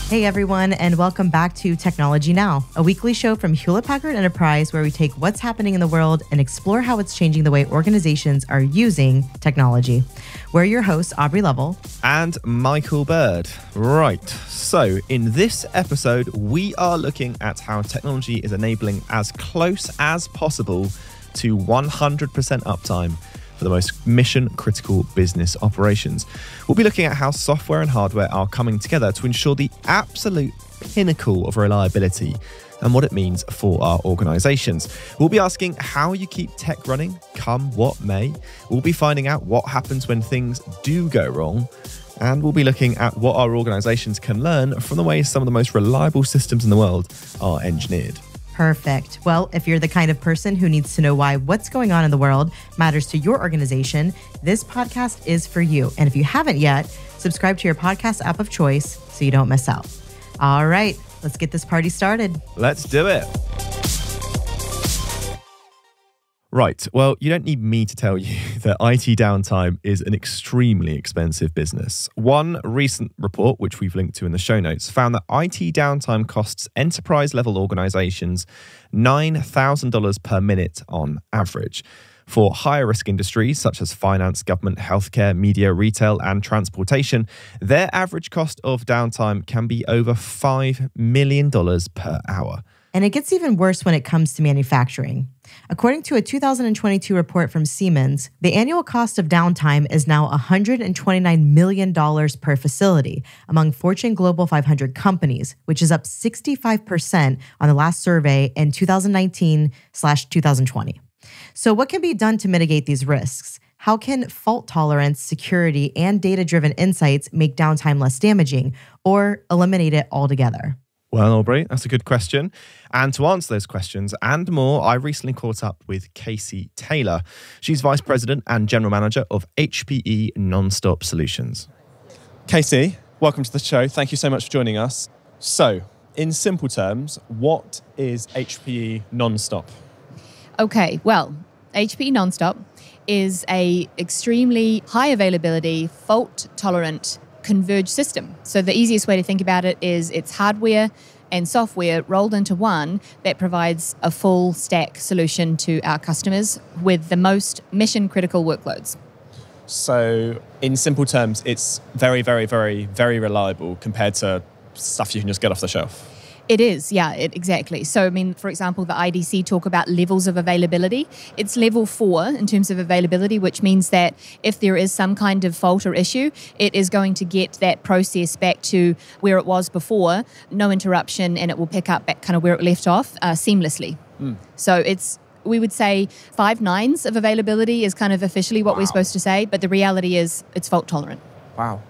Hey everyone, and welcome back to Technology Now, a weekly show from Hewlett Packard Enterprise where we take what's happening in the world and explore how it's changing the way organizations are using technology. We're your hosts, Aubrey Lovell and Michael Bird. Right, so in this episode, we are looking at how technology is enabling as close as possible to 100% uptime for the most mission-critical business operations. We'll be looking at how software and hardware are coming together to ensure the absolute pinnacle of reliability and what it means for our organizations. We'll be asking how you keep tech running, come what may. We'll be finding out what happens when things do go wrong. And we'll be looking at what our organizations can learn from the way some of the most reliable systems in the world are engineered. Perfect. Well, if you're the kind of person who needs to know why what's going on in the world matters to your organization, this podcast is for you. And if you haven't yet, subscribe to your podcast app of choice so you don't miss out. All right, let's get this party started. Let's do it. Right. Well, you don't need me to tell you that IT downtime is an extremely expensive business. One recent report, which we've linked to in the show notes, found that IT downtime costs enterprise-level organizations $9,000 per minute on average. For higher-risk industries such as finance, government, healthcare, media, retail, and transportation, their average cost of downtime can be over $5 million per hour. And it gets even worse when it comes to manufacturing. According to a 2022 report from Siemens, the annual cost of downtime is now $129 million per facility among Fortune Global 500 companies, which is up 65% on the last survey in 2019/2020. So what can be done to mitigate these risks? How can fault tolerance, security, and data-driven insights make downtime less damaging or eliminate it altogether? Well, Aubrey, that's a good question. And to answer those questions and more, I recently caught up with Casey Taylor. She's Vice President and General Manager of HPE NonStop Solutions. Casey, welcome to the show. Thank you so much for joining us. So, in simple terms, what is HPE NonStop? Okay, well, HPE NonStop is a extremely high availability, fault-tolerant converged system. So the easiest way to think about it is it's hardware and software rolled into one that provides a full stack solution to our customers with the most mission critical workloads. So in simple terms, it's very, very, very, very reliable compared to stuff you can just get off the shelf. It is, yeah, exactly. So, I mean, for example, the IDC talk about levels of availability. It's level 4 in terms of availability, which means that if there is some kind of fault or issue, it is going to get that process back to where it was before, no interruption, and it will pick up back kind of where it left off seamlessly. So we would say 5 nines of availability is kind of officially what we're supposed to say, but the reality is it's fault tolerant. Wow.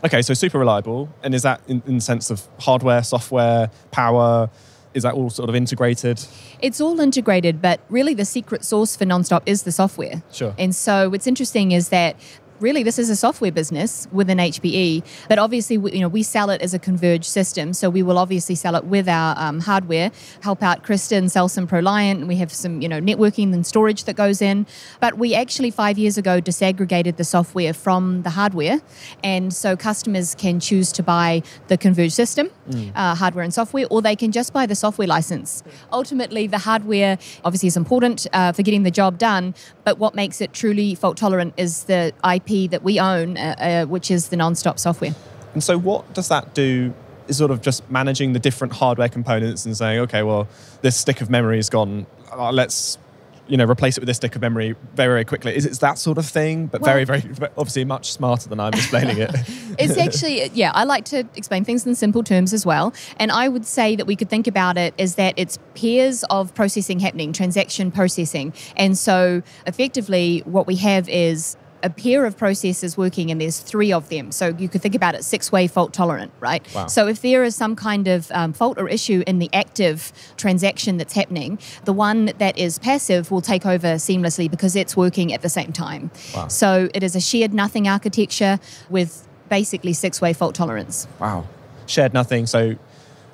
Okay, so super reliable. And is that in the sense of hardware, software, power? Is that all sort of integrated? It's all integrated, but really the secret sauce for NonStop is the software. Sure. And so what's interesting is that really this is a software business within HPE, but obviously we sell it as a converged system, so we will obviously sell it with our hardware, help out Kristen sell some ProLiant, and we have some networking and storage that goes in. But we actually 5 years ago disaggregated the software from the hardware, and so customers can choose to buy the converged system, hardware and software, or they can just buy the software license. Ultimately, the hardware obviously is important for getting the job done, but what makes it truly fault tolerant is the IP that we own, which is the NonStop software. And so what does that do? Is sort of just managing the different hardware components and saying, okay, well, this stick of memory is gone. Let's replace it with this stick of memory very, very quickly. It's that sort of thing, but very, very, obviously much smarter than I'm explaining it. It's actually, I like to explain things in simple terms as well. And I would say that we could think about it as that it's pairs of processing happening, transaction processing. And so effectively what we have is a pair of processes working, and there's 3 of them. So you could think about it 6-way fault tolerant, right? Wow. So if there is some kind of fault or issue in the active transaction that's happening, the one that is passive will take over seamlessly because it's working at the same time. Wow. So it is a shared nothing architecture with basically 6-way fault tolerance. Wow. Shared nothing. So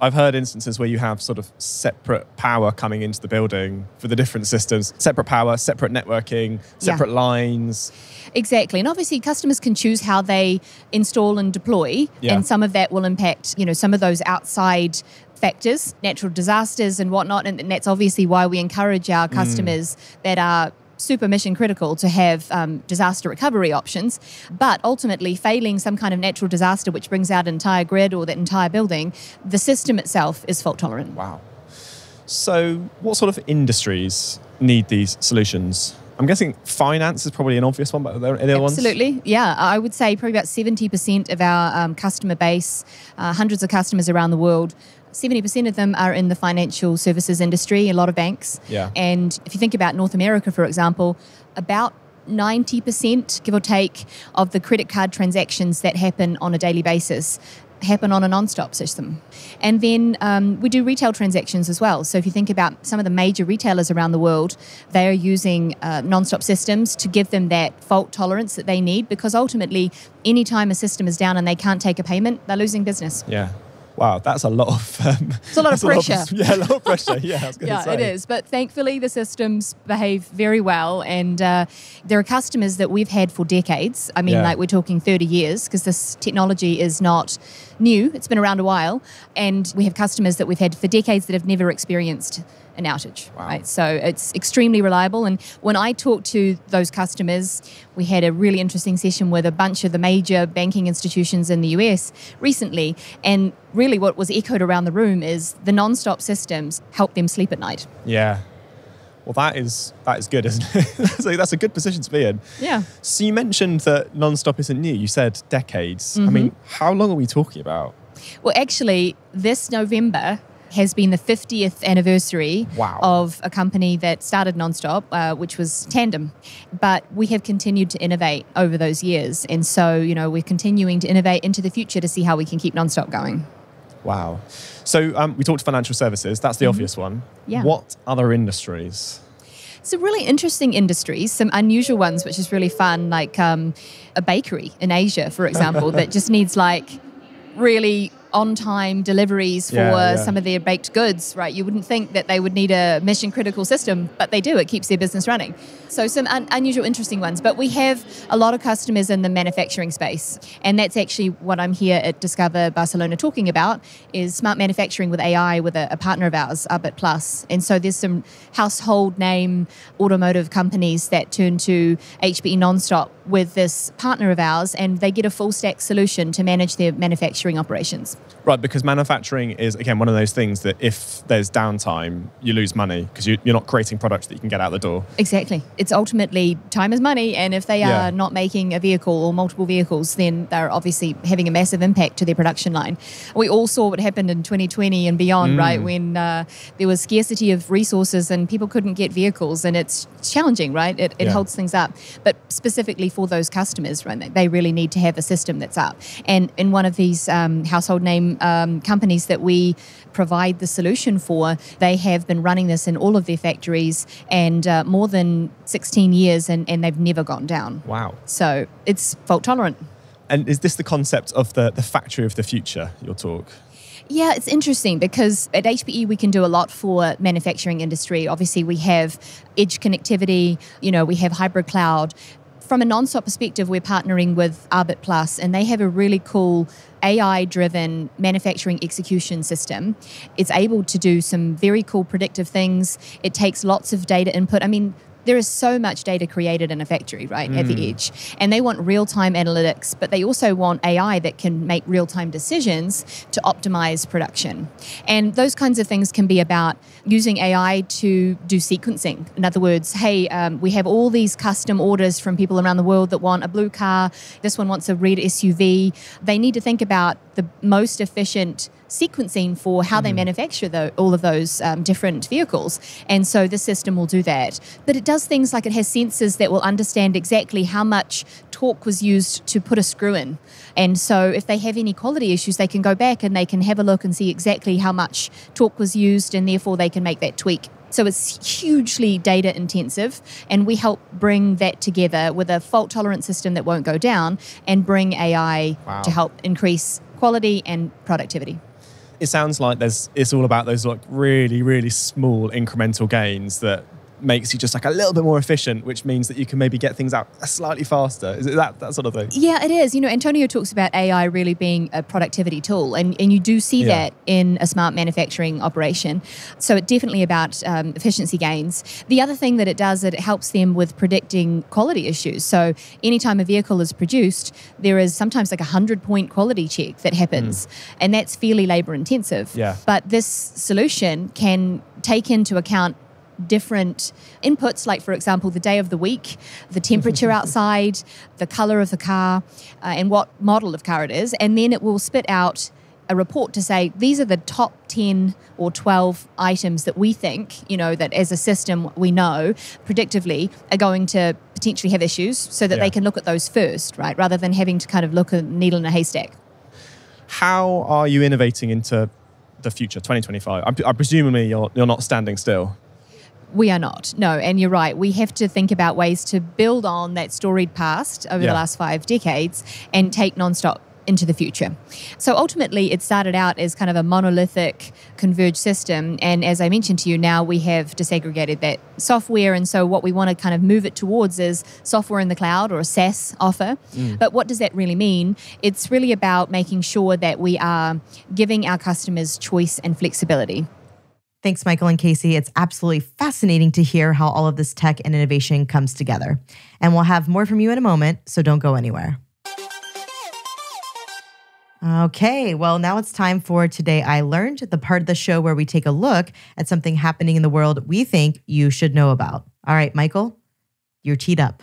I've heard instances where you have sort of separate power coming into the building for the different systems, separate power, separate networking, separate lines. Exactly. And obviously customers can choose how they install and deploy. Yeah. And some of that will impact, some of those outside factors, natural disasters and whatnot. And that's obviously why we encourage our customers that are super mission critical to have disaster recovery options. But ultimately, failing some kind of natural disaster which brings out an entire grid or that entire building, the system itself is fault tolerant. Wow. So what sort of industries need these solutions? I'm guessing finance is probably an obvious one, but are there any other ones? Absolutely. Yeah, I would say probably about 70% of our customer base, hundreds of customers around the world, 70% of them are in the financial services industry, a lot of banks. Yeah. And if you think about North America, for example, about 90%, give or take, of the credit card transactions that happen on a daily basis happen on a NonStop system. And then we do retail transactions as well. So if you think about some of the major retailers around the world, they are using NonStop systems to give them that fault tolerance that they need, because ultimately, anytime a system is down and they can't take a payment, they're losing business. Yeah. Wow, that's a lot of... it's a lot of pressure. A lot of pressure. Yeah, I was going to say. Yeah, it is. But thankfully, the systems behave very well. And there are customers that we've had for decades. I mean, like we're talking 30 years, because this technology is not new. It's been around a while. And we have customers that we've had for decades that have never experienced an outage. Wow. Right? So it's extremely reliable. And when I talk to those customers, we had a really interesting session with a bunch of the major banking institutions in the US recently. And really what was echoed around the room is the NonStop systems help them sleep at night. Yeah. Well, that is good, isn't it? That's a good position to be in. Yeah. So you mentioned that NonStop isn't new. You said decades. I mean, how long are we talking about? Well, actually, this November has been the 50th anniversary of a company that started NonStop, which was Tandem. But we have continued to innovate over those years. And so, we're continuing to innovate into the future to see how we can keep NonStop going. Wow. So we talked financial services. That's the obvious one. Yeah. What other industries? Some really interesting industries, some unusual ones, which is really fun, like a bakery in Asia, for example, that just needs really on-time deliveries for some of their baked goods, right? You wouldn't think that they would need a mission-critical system, but they do. It keeps their business running. So some unusual, interesting ones. But we have a lot of customers in the manufacturing space, and that's actually what I'm here at Discover Barcelona talking about, is smart manufacturing with AI with a partner of ours, Arbit Plus. And so there's some household name automotive companies that turn to HPE NonStop with this partner of ours, and they get a full-stack solution to manage their manufacturing operations. Right, because manufacturing is, again, one of those things that if there's downtime, you lose money because you're not creating products that you can get out the door. Exactly. It's ultimately time is money, and if they are not making a vehicle or multiple vehicles, then they're obviously having a massive impact to their production line. We all saw what happened in 2020 and beyond, right, when there was scarcity of resources and people couldn't get vehicles, and it's challenging, right? It holds things up. But specifically for those customers, right, they really need to have a system that's up. And in one of these household name companies that we provide the solution for, they have been running this in all of their factories and more than 16 years, and they've never gone down. Wow. So it's fault tolerant. And is this the concept of the factory of the future, your talk? Yeah, it's interesting because at HPE we can do a lot for manufacturing industry. Obviously we have edge connectivity, we have hybrid cloud. From a NonStop perspective, we're partnering with Arbit Plus, and they have a really cool AI-driven manufacturing execution system. It's able to do some very cool predictive things. It takes lots of data input. I mean, there is so much data created in a factory, right, at the edge. And they want real-time analytics, but they also want AI that can make real-time decisions to optimize production. And those kinds of things can be about using AI to do sequencing. In other words, hey, we have all these custom orders from people around the world that want a blue car. This one wants a red SUV. They need to think about the most efficient sequencing for how they manufacture all of those different vehicles. And so the system will do that. But it does things like it has sensors that will understand exactly how much torque was used to put a screw in. And so if they have any quality issues, they can go back and they can have a look and see exactly how much torque was used, and therefore they can make that tweak. So it's hugely data intensive, and we help bring that together with a fault tolerant system that won't go down and bring AI to help increase quality and productivity. it sounds like it's all about those like really, really small incremental gains that makes you just like a little bit more efficient, which means that you can maybe get things out slightly faster. Is it that sort of thing? Yeah, it is. Antonio talks about AI really being a productivity tool, and you do see that in a smart manufacturing operation. So it's definitely about efficiency gains. The other thing that it does, it helps them with predicting quality issues. So anytime a vehicle is produced, there is sometimes like 100-point quality check that happens, and that's fairly labor intensive. Yeah. But this solution can take into account different inputs, like for example the day of the week, the temperature outside, the color of the car, and what model of car it is, and then it will spit out a report to say these are the top 10 or 12 items that we think, that as a system we know predictively are going to potentially have issues, so that they can look at those first, right, rather than having to kind of look at a needle in a haystack. How are you innovating into the future, 2025? I presumably you're not standing still. We are not, no. And you're right. We have to think about ways to build on that storied past over the last 5 decades and take NonStop into the future. So ultimately, it started out as kind of a monolithic converged system. And as I mentioned to you, now we have disaggregated that software. And so what we want to kind of move it towards is software in the cloud, or a SaaS offer. But what does that really mean? It's really about making sure that we are giving our customers choice and flexibility. Thanks, Michael and Casey. It's absolutely fascinating to hear how all of this tech and innovation comes together. And we'll have more from you in a moment, so don't go anywhere. Okay, well, now it's time for Today I Learned, the part of the show where we take a look at something happening in the world we think you should know about. All right, Michael, you're teed up.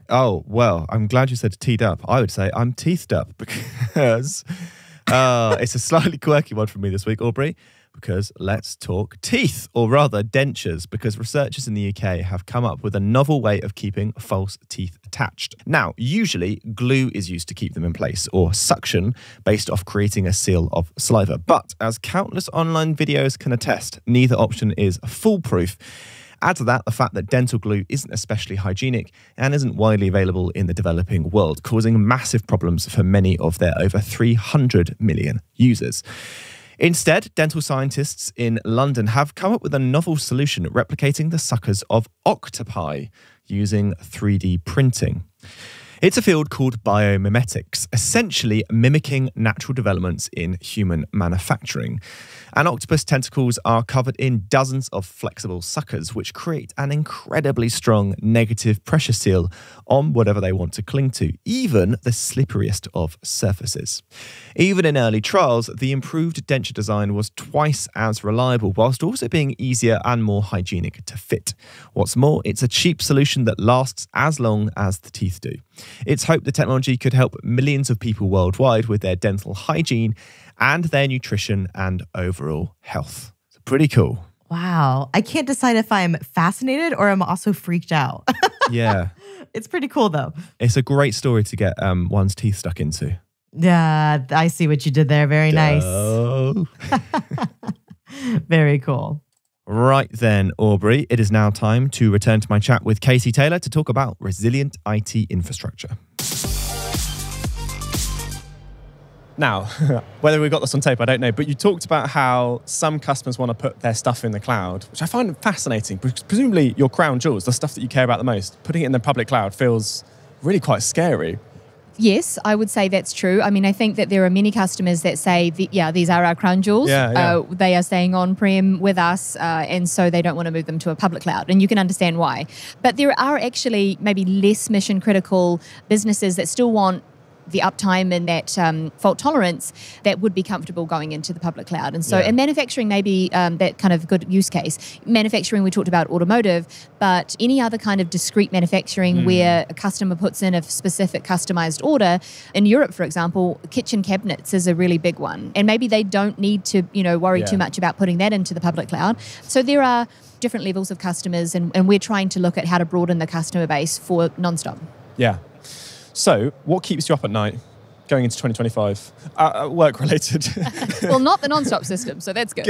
Oh, well, I'm glad you said teed up. I would say I'm teethed up because it's a slightly quirky one for me this week, Aubrey. Because let's talk teeth, or rather dentures, because researchers in the UK have come up with a novel way of keeping false teeth attached. Now, usually glue is used to keep them in place, or suction, based off creating a seal of saliva. But as countless online videos can attest, neither option is foolproof. Add to that the fact that dental glue isn't especially hygienic and isn't widely available in the developing world, causing massive problems for many of their over 300 million users. Instead, dental scientists in London have come up with a novel solution replicating the suckers of octopi using 3D printing. It's a field called biomimetics, essentially mimicking natural developments in human manufacturing. And octopus tentacles are covered in dozens of flexible suckers, which create an incredibly strong negative pressure seal on whatever they want to cling to, even the slipperiest of surfaces. Even in early trials, the improved denture design was twice as reliable, whilst also being easier and more hygienic to fit. What's more, it's a cheap solution that lasts as long as the teeth do. It's hoped the technology could help millions of people worldwide with their dental hygiene and their nutrition and overall health. It's pretty cool. Wow. I can't decide if I'm fascinated or I'm also freaked out. Yeah. It's pretty cool, though. It's a great story to get one's teeth stuck into. Yeah, I see what you did there. Very nice. Oh. Very cool. Right then, Aubrey, it is now time to return to my chat with Casey Taylor to talk about resilient IT infrastructure. Now, whether we got this on tape, I don't know, but you talked about how some customers want to put their stuff in the cloud, which I find fascinating, because presumably your crown jewels, the stuff that you care about the most, putting it in the public cloud feels really quite scary. Yes, I would say that's true. I mean, I think that there are many customers that say, these are our crown jewels. They are staying on-prem with us, and so they don't want to move them to a public cloud. And you can understand why. But there are actually maybe less mission-critical businesses that still want the uptime and that fault tolerance that would be comfortable going into the public cloud. And so in manufacturing, maybe that kind of good use case. Manufacturing, we talked about automotive, but any other kind of discrete manufacturing where a customer puts in a specific customized order. In Europe, for example, kitchen cabinets is a really big one. And maybe they don't need to, worry too much about putting that into the public cloud. So there are different levels of customers, and we're trying to look at how to broaden the customer base for NonStop. Yeah. So, what keeps you up at night? going into 2025? Work related. Well, not the NonStop system, so that's good.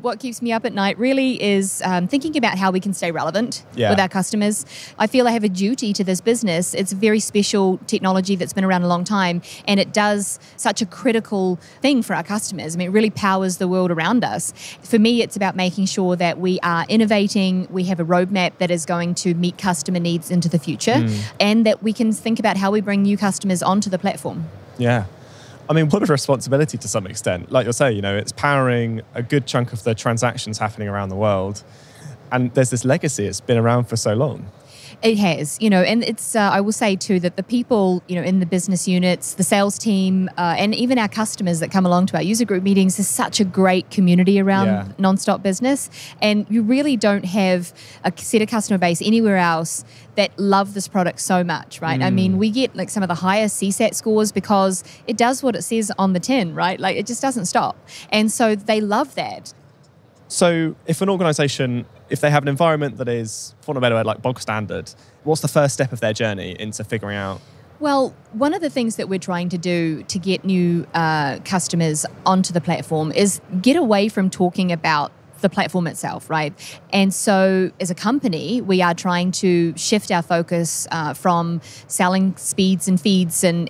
What keeps me up at night really is thinking about how we can stay relevant with our customers. I feel I have a duty to this business. It's a very special technology that's been around a long time, and it does such a critical thing for our customers. I mean, it really powers the world around us. For me, it's about making sure that we are innovating, we have a roadmap that is going to meet customer needs into the future, and that we can think about how we bring new customers onto the platform. Yeah. I mean, what a responsibility to some extent. Like you're saying, it's powering a good chunk of the transactions happening around the world. And there's this legacy. It's been around for so long. It has, and it's, I will say too, that the people, in the business units, the sales team, and even our customers that come along to our user group meetings, is such a great community around NonStop Business. And you really don't have a set of customer base anywhere else that love this product so much, right? I mean, we get like some of the highest CSAT scores because it does what it says on the tin, right? Like it just doesn't stop. And so they love that. So if an organization, if they have an environment that is, for want of a better word, like bog standard, what's the first step of their journey into figuring out? Well, one of the things that we're trying to do to get new customers onto the platform is get away from talking about the platform itself, right? And so as a company, we are trying to shift our focus from selling speeds and feeds and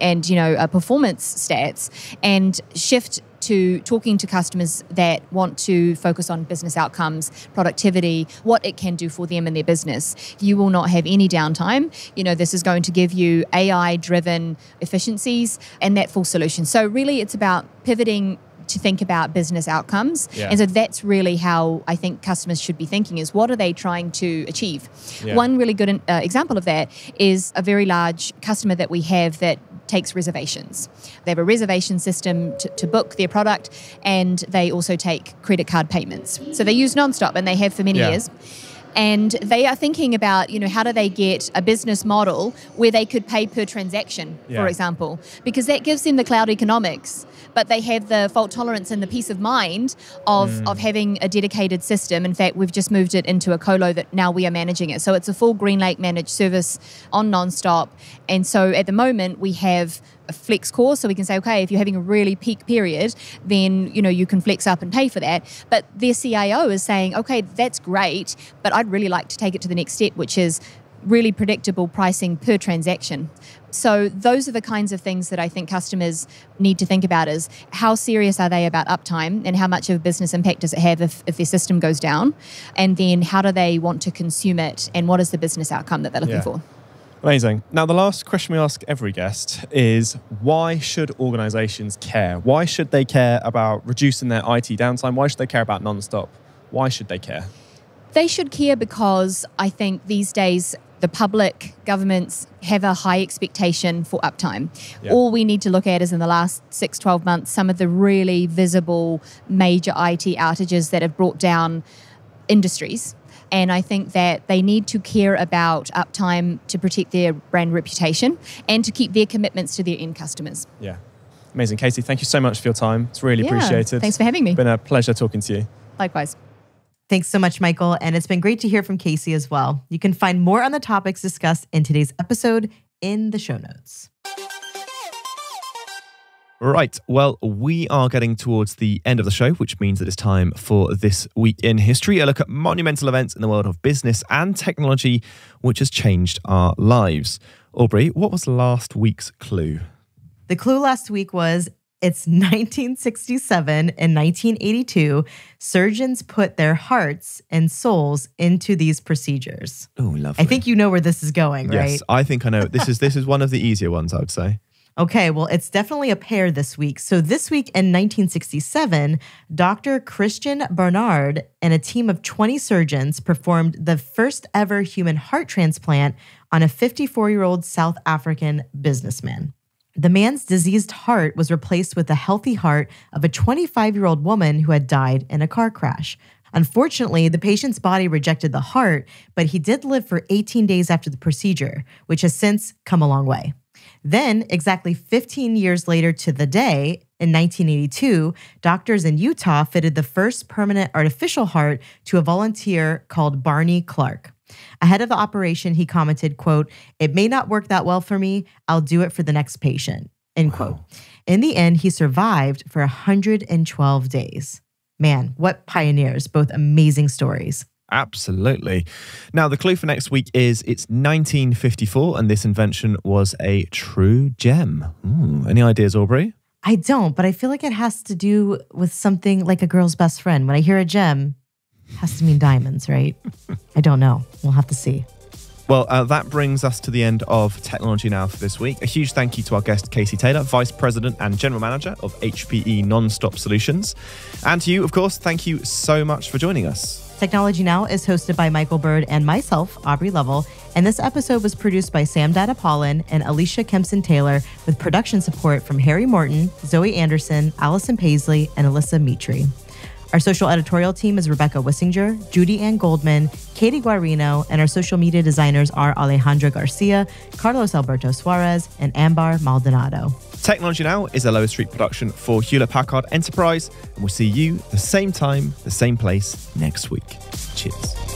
performance stats, and shift to talking to customers that want to focus on business outcomes, productivity, what it can do for them in their business. You will not have any downtime. This is going to give you AI-driven efficiencies and that full solution. So really, it's about pivoting to think about business outcomes. And so that's really how I think customers should be thinking, is what are they trying to achieve? One really good example of that is a very large customer that we have that takes reservations. They have a reservation system to book their product, and they also take credit card payments. So they use NonStop, and they have for many years. And they are thinking about, how do they get a business model where they could pay per transaction, for example, because that gives them the cloud economics, but they have the fault tolerance and the peace of mind of having a dedicated system. In fact, we've just moved it into a colo that now we are managing it. So it's a full GreenLake managed service on NonStop. And so at the moment we have a flex core, so we can say, okay, if you're having a really peak period, then you can flex up and pay for that. But their CIO is saying, okay, that's great, but I'd really like to take it to the next step, which is really predictable pricing per transaction. So those are the kinds of things that I think customers need to think about, is how serious are they about uptime, and how much of a business impact does it have if their system goes down, and then how do they want to consume it, and what is the business outcome that they're looking for. Amazing. Now, the last question we ask every guest is, why should organizations care? Why should they care about reducing their IT downtime? Why should they care about NonStop? Why should they care? They should care because I think these days the public, governments have a high expectation for uptime. All we need to look at is in the last 6-12 months, some of the really visible major IT outages that have brought down industries. And I think that they need to care about uptime to protect their brand reputation and to keep their commitments to their end customers. Yeah. Amazing. Casey, thank you so much for your time. It's really appreciated. Thanks for having me. It's been a pleasure talking to you. Likewise. Thanks so much, Michael. And it's been great to hear from Casey as well. You can find more on the topics discussed in today's episode in the show notes. Right. Well, we are getting towards the end of the show, which means that it's time for This Week in History, a look at monumental events in the world of business and technology, which has changed our lives. Aubrey, what was last week's clue? The clue last week was it's 1967 and 1982. Surgeons put their hearts and souls into these procedures. Oh, lovely. I think you know where this is going, right? Yes, I think I know. This is one of the easier ones, I would say. Okay, well, it's definitely a pair this week. So this week in 1967, Dr. Christian Barnard and a team of 20 surgeons performed the first ever human heart transplant on a 54-year-old South African businessman. The man's diseased heart was replaced with the healthy heart of a 25-year-old woman who had died in a car crash. Unfortunately, the patient's body rejected the heart, but he did live for 18 days after the procedure, which has since come a long way. Then, exactly 15 years later to the day, in 1982, doctors in Utah fitted the first permanent artificial heart to a volunteer called Barney Clark. Ahead of the operation, he commented, quote, "It may not work that well for me. I'll do it for the next patient," end quote. In the end, he survived for 112 days. Man, what pioneers, both amazing stories. Absolutely. Now, the clue for next week is it's 1954 and this invention was a true gem. Any ideas, Aubrey? I don't, but I feel like it has to do with something like a girl's best friend. When I hear a gem, it has to mean diamonds, right? I don't know. We'll have to see. Well, that brings us to the end of Technology Now for this week. A huge thank you to our guest, Casey Taylor, Vice President and General Manager of HPE NonStop Solutions. And to you, of course, thank you so much for joining us. Technology Now is hosted by Michael Bird and myself, Aubrey Lovell, and this episode was produced by Sam Data Paulin and Alicia Kempson-Taylor with production support from Harry Morton, Zoe Anderson, Allison Paisley, and Alyssa Mitri. Our social editorial team is Rebecca Wissinger, Judy Ann Goldman, Katie Guarino, and our social media designers are Alejandra Garcia, Carlos Alberto Suarez, and Ambar Maldonado. Technology Now is a Lower Street production for Hewlett Packard Enterprise, and we'll see you the same time, the same place next week. Cheers.